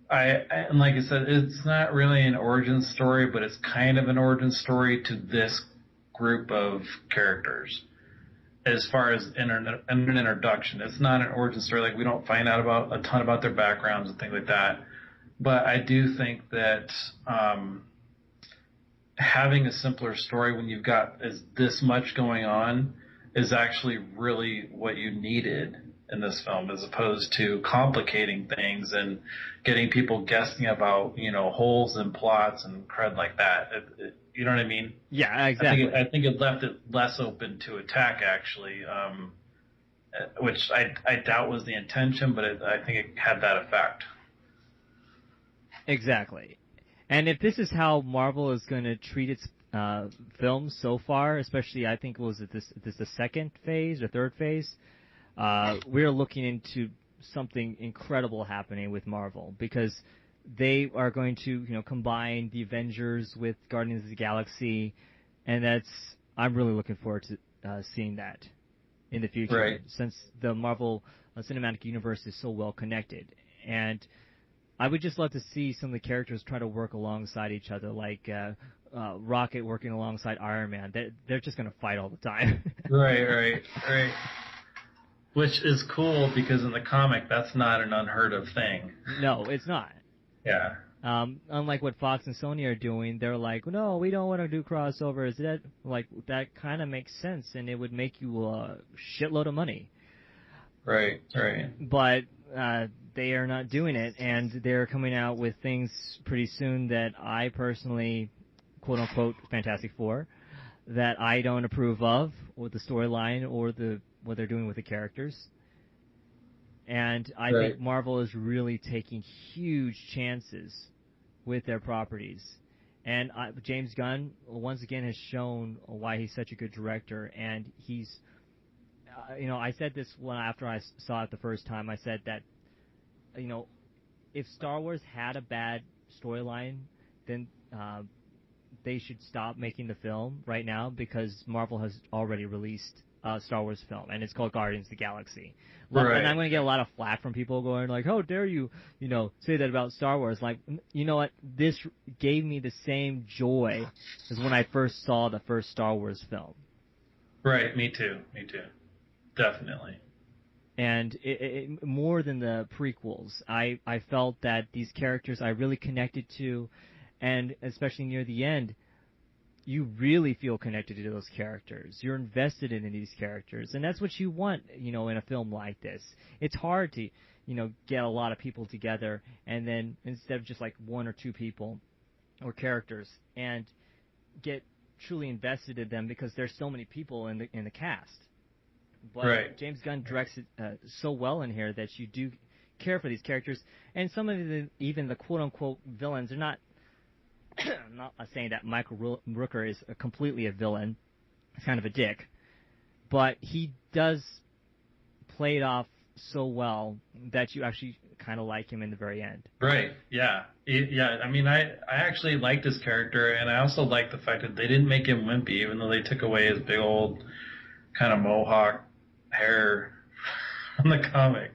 and like I said, it's not really an origin story, but it's kind of an origin story to this group of characters. As far as an introduction, it's not an origin story. Like, we don't find out a ton about their backgrounds and things like that. But I do think that having a simpler story when you've got this much going on is actually really what you needed in this film, as opposed to complicating things and getting people guessing about, holes in plots and crud like that. You know what I mean? Yeah, exactly. I think it left it less open to attack, actually, which I doubt was the intention, but I think it had that effect. Exactly. And if this is how Marvel is going to treat its films so far, especially I think was it this the second phase or third phase, we're looking into something incredible happening with Marvel, because they are going to combine the Avengers with Guardians of the Galaxy, and I'm really looking forward to seeing that in the future, right, since the Marvel Cinematic Universe is so well connected. And I would just love to see some of the characters try to work alongside each other, like Rocket working alongside Iron Man. They're just going to fight all the time. Right. Which is cool, because in the comic, that's not an unheard of thing. No, it's not. Yeah. Unlike what Fox and Sony are doing, they're like, no, we don't want to do crossovers. That kind of makes sense, and it would make you a shitload of money. Right. But they are not doing it, and they're coming out with things pretty soon that I personally, quote unquote, Fantastic Four, that I don't approve of, with the storyline or what they're doing with the characters. And I think Marvel is really taking huge chances with their properties. And James Gunn, once again, has shown why he's such a good director. And he's, I said this after I saw it the first time. I said that, if Star Wars had a bad storyline, then they should stop making the film right now, because Marvel has already released a Star Wars film, and it's called Guardians of the Galaxy. Right. And I'm going to get a lot of flack from people going like, how dare you, say that about Star Wars. Like, you know what? This gave me the same joy as when I first saw the first Star Wars film. Right, me too. Definitely. And more than the prequels, I felt that these characters I really connected to, and especially near the end, you really feel connected to those characters. You're invested in these characters, and that's what you want, in a film like this. It's hard to, get a lot of people together, and then instead of just like one or two people or characters, and get truly invested in them, because there's so many people in the cast. But James Gunn directs it so well in here that you do care for these characters, and some of even the quote unquote villains are not. I'm not saying that Michael Rooker is completely a villain. He's kind of a dick. But he does play it off so well that you actually kind of like him in the very end. Right, yeah. I mean, I actually liked his character, and I also liked the fact that they didn't make him wimpy, even though they took away his big old kind of mohawk hair from the comic.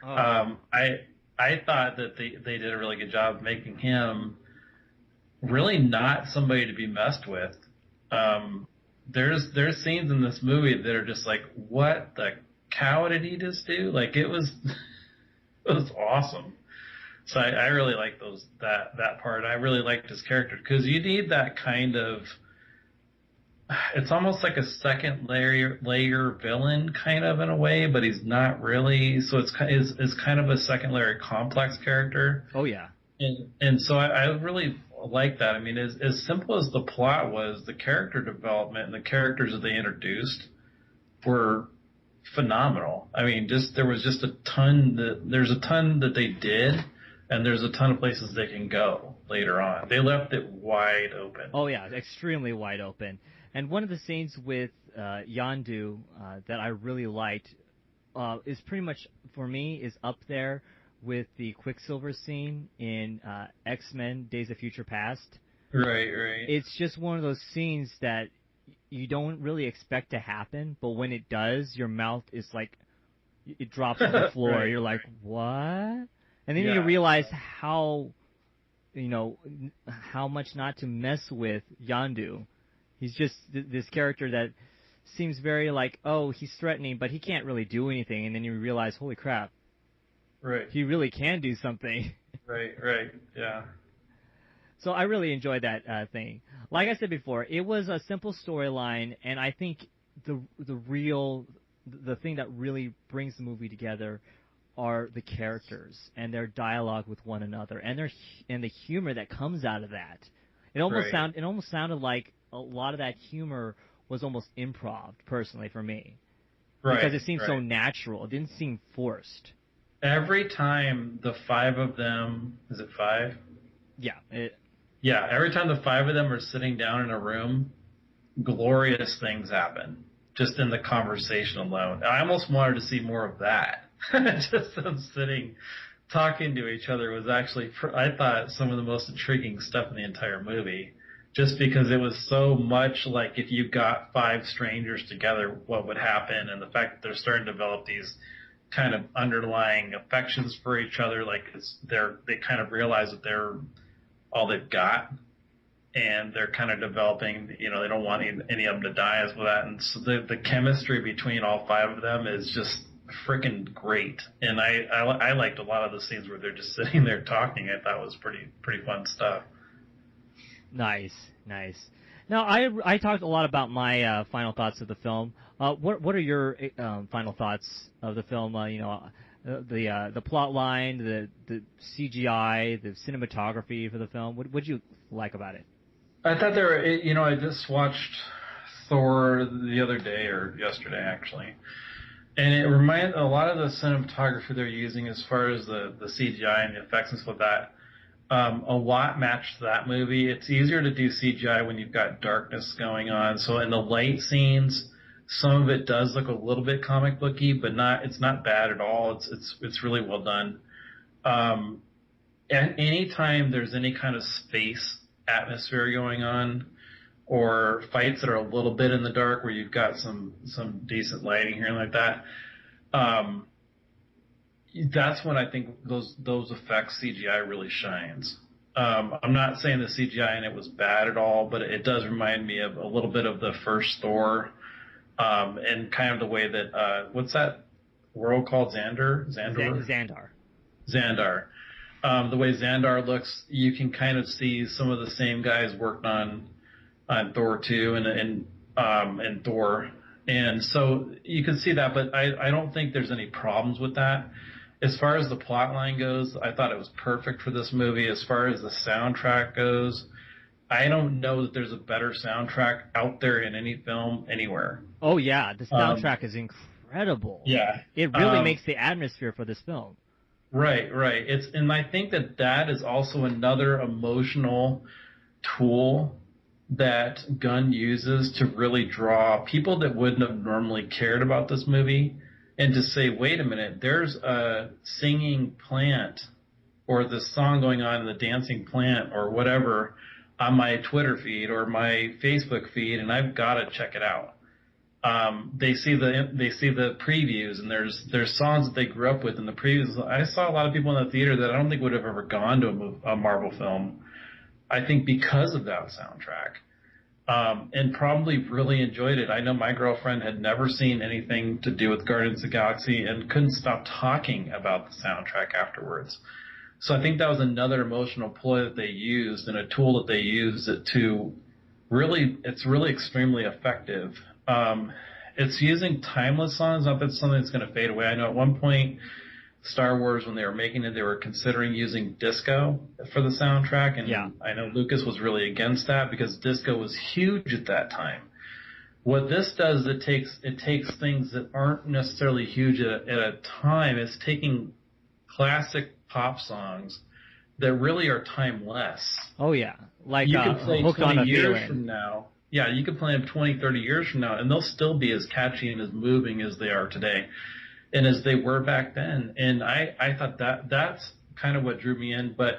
Oh. I thought that they did a really good job of making him really not somebody to be messed with. There's scenes in this movie that are just like, what the cow did he just do? Like, it was awesome. So I really like that part. I really liked his character, because you need that kind of, it's almost like a second layer villain kind of in a way, but he's not really. So it's kind of a second layer complex character. Oh yeah. And so I really like that. I mean, as simple as the plot was, the character development and the characters that they introduced were phenomenal. I mean, there's a ton that they did, and there's a ton of places they can go later on. They left it wide open. Oh yeah, extremely wide open. And one of the scenes with Yondu that I really liked is pretty much, for me, is up there with the Quicksilver scene in X-Men Days of Future Past. Right. It's just one of those scenes that you don't really expect to happen, but when it does, your mouth is like, it drops to the floor. Right, you're like, what? And then you realize how much not to mess with Yondu. He's just this character that seems very like, oh, he's threatening, but he can't really do anything. And then you realize, holy crap. Right. He really can do something. Right, yeah. So I really enjoyed that thing. Like I said before, it was a simple storyline, and I think the thing that really brings the movie together are the characters and their dialogue with one another, and the humor that comes out of that. It almost sounded like a lot of that humor was almost improv, personally, for me. Right. Because it seemed so natural. It didn't seem forced. Every time the five of them, is it five? Yeah. Every time the five of them are sitting down in a room, glorious things happen. Just in the conversation alone. I almost wanted to see more of that. Just them sitting, talking to each other was actually, I thought, some of the most intriguing stuff in the entire movie. Just because it was so much like if you got five strangers together, what would happen, and the fact that they're starting to develop these kind of underlying affections for each other, like they kind of realize that they're all they've got, and they're kind of developing, they don't want any of them to die as well. That, and so the chemistry between all five of them is just freaking great. And I liked a lot of the scenes where they're just sitting there talking. I thought was pretty fun stuff. Nice. Now, I talked a lot about my final thoughts of the film. What are your final thoughts of the film? The plot line, the CGI, the cinematography for the film. What did you like about it? I thought I just watched Thor the other day, or yesterday actually, and it reminded a lot of the cinematography they're using as far as the CGI and the effects and stuff like that. A lot matched that movie. It's easier to do CGI when you've got darkness going on. So in the light scenes, some of it does look a little bit comic booky, but it's not bad at all. It's really well done. And anytime there's any kind of space atmosphere going on, or fights that are a little bit in the dark where you've got some decent lighting here and like that, that's when I think those effects CGI really shines. I'm not saying the CGI in it was bad at all, but it does remind me of a little bit of the first Thor, and kind of the way that what's that world called? Xandar. The way Xandar looks, you can kind of see some of the same guys worked on Thor 2 and Thor, and so you can see that. But I don't think there's any problems with that. As far as the plot line goes, I thought it was perfect for this movie. As far as the soundtrack goes, I don't know that there's a better soundtrack out there in any film anywhere. Oh, yeah. The soundtrack is incredible. Yeah. It really makes the atmosphere for this film. Right. And I think that is also another emotional tool that Gunn uses to really draw people that wouldn't have normally cared about this movie, and to say, wait a minute, there's a singing plant or this song going on in the dancing plant or whatever on my Twitter feed or my Facebook feed, and I've got to check it out. They see the previews, and there's songs that they grew up with in the previews. I saw a lot of people in the theater that I don't think would have ever gone to a Marvel film, I think, because of that soundtrack. And probably really enjoyed it. I know my girlfriend had never seen anything to do with Guardians of the Galaxy and couldn't stop talking about the soundtrack afterwards. So I think that was another emotional ploy that they used, and a tool that they used to really, it's really extremely effective. It's using timeless songs, not that it's something that's going to fade away. I know at one point, Star Wars, when they were making it, they were considering using disco for the soundtrack, and yeah. I know Lucas was really against that because disco was huge at that time. What this does, it takes things that aren't necessarily huge at a time. It's taking classic pop songs that really are timeless. Oh yeah, like you could play 20 years from now. Yeah, you could play them 20, 30 years from now, and they'll still be as catchy and as moving as they are today, and as they were back then. And I thought that's kind of what drew me in. But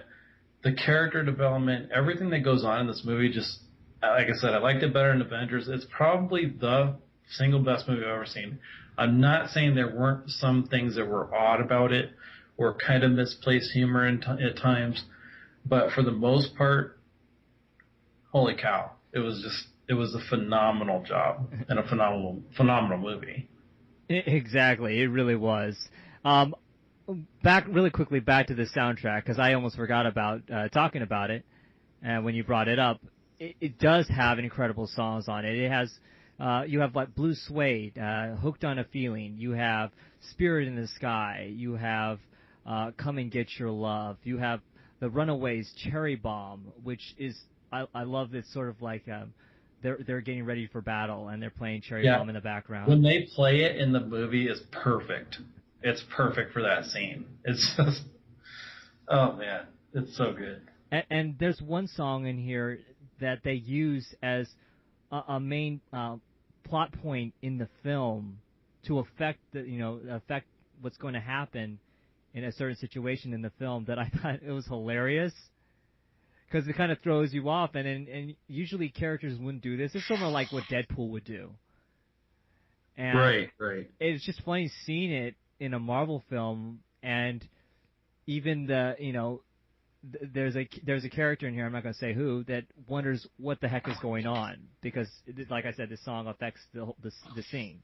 the character development, everything that goes on in this movie, just like I said, I liked it better than Avengers. It's probably the single best movie I've ever seen. I'm not saying there weren't some things that were odd about it or kind of misplaced humor at times, but for the most part, holy cow, it was a phenomenal job and a phenomenal movie. Exactly, it really was. Back to the soundtrack, because I almost forgot about talking about it when you brought it up. It does have incredible songs on it. It has, you have like Blue Suede, Hooked on a Feeling. You have Spirit in the Sky. You have Come and Get Your Love. You have the Runaways' Cherry Bomb, which is I love this sort of like they're getting ready for battle and they're playing Cherry Yeah. Bomb in the background. When they play it in the movie, it's perfect. It's perfect for that scene. It's just, oh man, it's so good. And there's one song in here that they use as a main plot point in the film to affect what's going to happen in a certain situation in the film, that I thought it was hilarious because it kind of throws you off, and usually characters wouldn't do this. It's sort of like what Deadpool would do. And Right. It's just funny seeing it in a Marvel film, and even there's a character in here, I'm not going to say who, that wonders what the heck is going on because, like I said, this song affects the scene.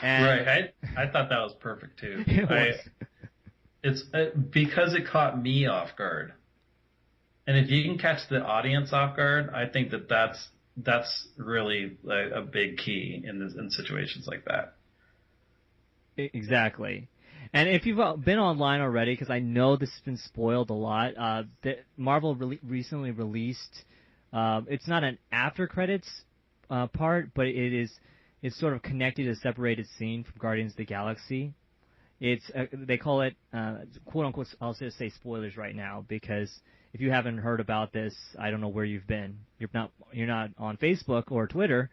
And Right. I thought that was perfect too. It was. It's because it caught me off guard. And if you can catch the audience off guard, I think that's really a big key in situations like that. Exactly. And if you've been online already, because I know this has been spoiled a lot, Marvel recently released, it's not an after credits part, but it's sort of connected to a separated scene from Guardians of the Galaxy. They call it, quote unquote, I'll just say spoilers right now, because if you haven't heard about this, I don't know where you've been. You're not on Facebook or Twitter,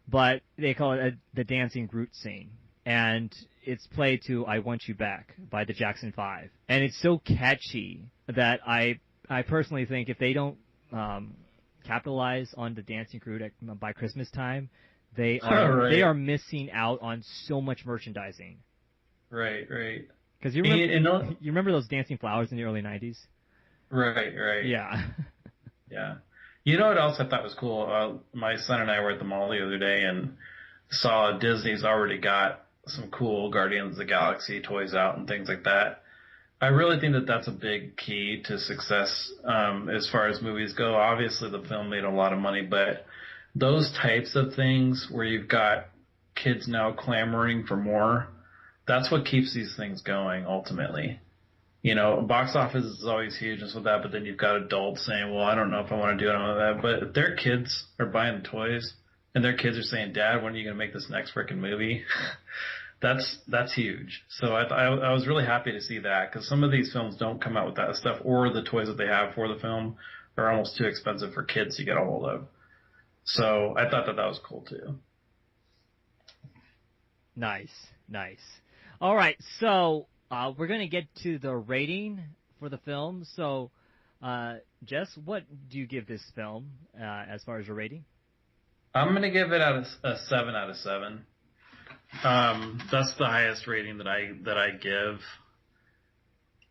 but they call it the Dancing Groot scene. And it's played to "I Want You Back" by the Jackson 5. And it's so catchy that I personally think if they don't capitalize on the Dancing Groot by Christmas time, they are missing out on so much merchandising. Right. Because you remember those dancing flowers in the early 90s? Right. Yeah. Yeah. You know what else I thought was cool? My son and I were at the mall the other day and saw Disney's already got some cool Guardians of the Galaxy toys out and things like that. I really think that that's a big key to success as far as movies go. Obviously, the film made a lot of money, but those types of things where you've got kids now clamoring for more, that's what keeps these things going ultimately. Box office is always huge and so that, but then you've got adults saying, well, I don't know if I want to do it on that. But if their kids are buying the toys and their kids are saying, Dad, when are you going to make this next freaking movie? That's huge. So I was really happy to see that, because some of these films don't come out with that stuff, or the toys that they have for the film are almost too expensive for kids to get a hold of. So I thought that was cool too. Nice. All right, so we're going to get to the rating for the film. So, Jess, what do you give this film as far as your rating? I'm going to give it a 7 out of 7. That's the highest rating that I give.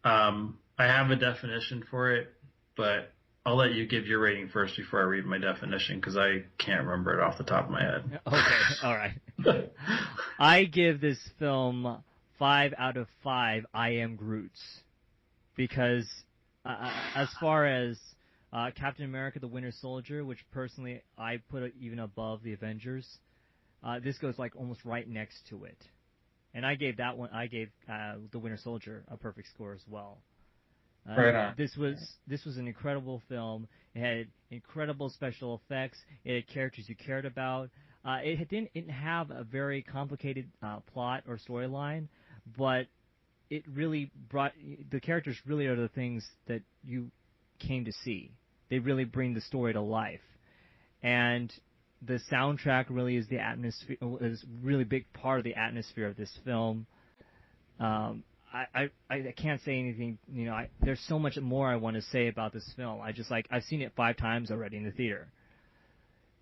I have a definition for it, but I'll let you give your rating first before I read my definition, because I can't remember it off the top of my head. Okay, all right. I give this film 5 out of 5 I Am Groots, because as far as Captain America: The Winter Soldier, which personally I put even above the Avengers, this goes like almost right next to it, and I gave The Winter Soldier a perfect score as well. Right on. This was an incredible film. It had incredible special effects. It had characters you cared about. It didn't have a very complicated plot or storyline, but it really brought the characters. Really are the things that you came to see. They really bring the story to life, and the soundtrack really is the atmosphere. Is a really big part of the atmosphere of this film. I can't say anything. There's so much more I want to say about this film. I've seen it 5 times already in the theater.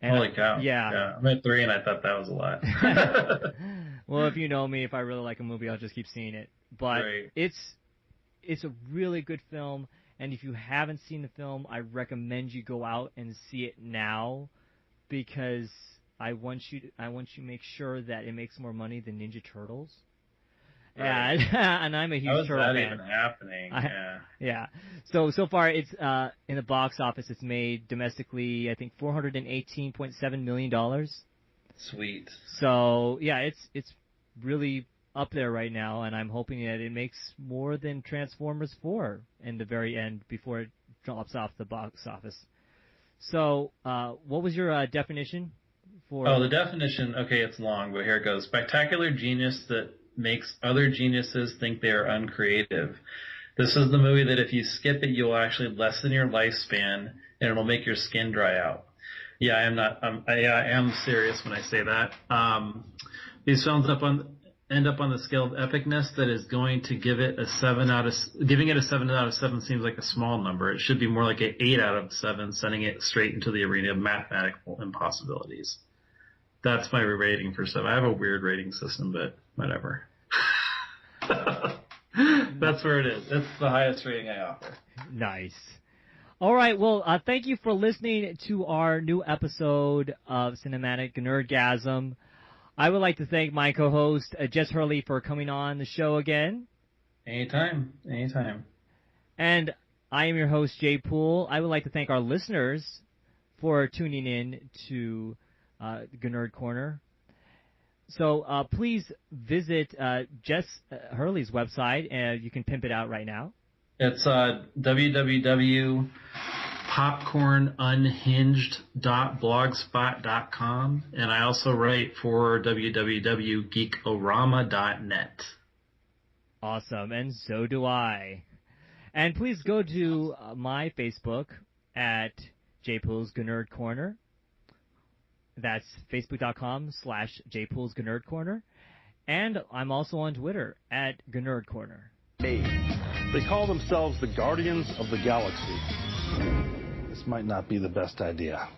And Holy cow! Yeah, I'm at 3, and I thought that was a lot. Well, if you know me, if I really like a movie, I'll just keep seeing it. But Right. It's a really good film, and if you haven't seen the film, I recommend you go out and see it now, because I want you to make sure that it makes more money than Ninja Turtles. Right. And I'm a huge How is turtle that fan. even happening? Yeah. So far, it's in the box office. It's made domestically, I think, $418.7 million. Sweet. So yeah, it's really up there right now, and I'm hoping that it makes more than Transformers 4 in the very end before it drops off the box office. So, what was your definition for? Oh, the definition. Okay, it's long, but here it goes. Spectacular genius that makes other geniuses think they are uncreative. This is the movie that if you skip it, you'll actually lessen your lifespan, and it'll make your skin dry out. Yeah, I am serious when I say that. These films end up on the scale of epicness that is going to give it a 7 out of. Giving it a 7 out of 7 seems like a small number. It should be more like an 8 out of 7, sending it straight into the arena of mathematical impossibilities. That's my rating for 7. I have a weird rating system, but whatever. That's where it is. It's the highest rating I offer. Nice. All right. Well, thank you for listening to our new episode of Cinematic GNERDgasm. I would like to thank my co-host, Jess Hurley, for coming on the show again. Anytime. And I am your host, JPOOL. I would like to thank our listeners for tuning in to GNERD Corner. So please visit Jess Hurley's website, and you can pimp it out right now. It's www.popcornunhinged.blogspot.com, and I also write for www.geekorama.net. Awesome, and so do I. And please go to my Facebook at JPOOL's GNERD Corner. That's facebook.com/JPOOL's GNERD Corner. And I'm also on Twitter at GNERD Corner. They call themselves the Guardians of the Galaxy. This might not be the best idea.